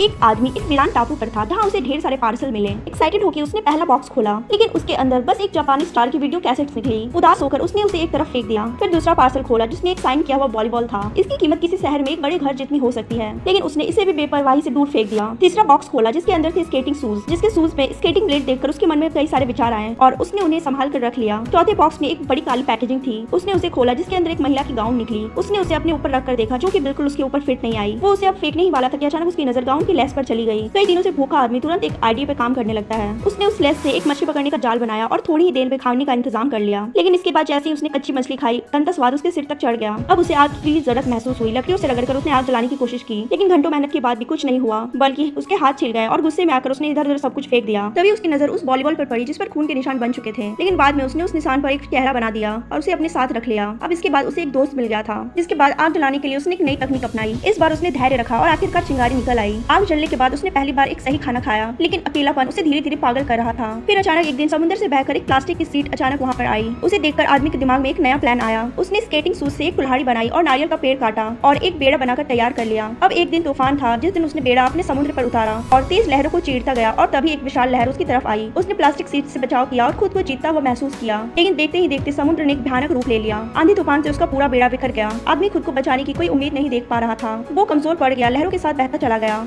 एक आदमी एक वीरान टापू पर था जहाँ उसे ढेर सारे पार्सल मिले। एक्साइटेड होकर उसने पहला बॉक्स खोला, लेकिन उसके अंदर बस एक जापानी स्टार की वीडियो कैसेट्स निकली। उदास होकर उसने उसे एक तरफ फेंक दिया। फिर दूसरा पार्सल खोला जिसमें एक साइन किया हुआ वॉलीबॉल था। इसकी कीमत किसी शहर में एक बड़े घर जितनी हो सकती है, लेकिन उसने इसे भी बेपरवाही से दूर फेंक दिया। तीसरा बॉक्स खोला जिसके अंदर थे स्केटिंग शूज, जिसके शूज पे स्केटिंग ब्लेड देखकर उसके मन में कई सारे विचार आए और उसने उन्हें संभाल कर रख लिया। चौथे बॉक्स में एक बड़ी काली पैकेजिंग थी। उसने उसे खोला जिसके अंदर एक महिला की गाउन निकली। उसने उसे अपने ऊपर रख कर देखा जो कि बिल्कुल उसके ऊपर फिट नहीं आई। वो उसे अब फेंकने ही वाला था कि अचानक उसकी नजर गाउन की लेस पर चली गई। कई दिनों से भूखा आदमी तुरंत एक आइडिया पे काम करने लगता है। उसने उस लेस से एक मछली पकड़ने का जाल बनाया और थोड़ी ही देर में खाने का इंतजाम कर लिया। लेकिन इसके बाद जैसे ही उसने कच्ची मछली खाई, गंदा स्वाद उसके सिर तक चढ़ गया। अब उसे आग की जरूरत महसूस हुई। लकड़ियों से रगड़कर उसने आग जलाने की कोशिश की, लेकिन घंटों मेहनत के बाद भी कुछ नहीं हुआ, बल्कि उसके हाथ छिल गए और गुस्से में आकर उसने इधर उधर सब कुछ फेंक दिया। तभी उसकी नजर उस वॉलीबॉल पर पड़ी जिस पर खून के निशान बन चुके थे, लेकिन बाद में उसने उस निशान पर एक चेहरा बना दिया और उसे अपने साथ रख लिया। अब इसके बाद उसे एक दोस्त मिल गया था, जिसके बाद आग जलाने के लिए उसने एक नई तकनीक अपनाई। इस बार उसने धैर्य रखा और आखिरकार चिंगारी निकल आई। आग जलने के बाद उसने पहली बार एक सही खाना खाया, लेकिन अकेलापन उसे धीरे धीरे पागल कर रहा था। फिर अचानक एक दिन समुद्र से बहकर एक प्लास्टिक की सीट अचानक वहाँ पर आई। उसे देखकर आदमी के दिमाग में एक नया प्लान आया। उसने स्केटिंग शूज से एक कुल्हाड़ी बनाई और नारियल का पेड़ काटा और एक बेड़ा बनाकर तैयार कर लिया। अब एक दिन तूफान था जिस दिन उसने बेड़ा अपने समुद्र पर उतारा और तेज लहरों को चीरता गया और तभी एक विशाल लहर उसकी तरफ आई। उसने प्लास्टिक सीट से बचाव किया और खुद को जीतता हुआ महसूस किया, लेकिन देखते ही देखते समुद्र ने एक भयानक रूप ले लिया। आंधी तूफान से उसका पूरा बेड़ा बिखर गया। आदमी खुद को बचाने की कोई उम्मीद नहीं देख पा रहा था। वो कमजोर पड़ गया, लहरों के साथ बहता चला गया।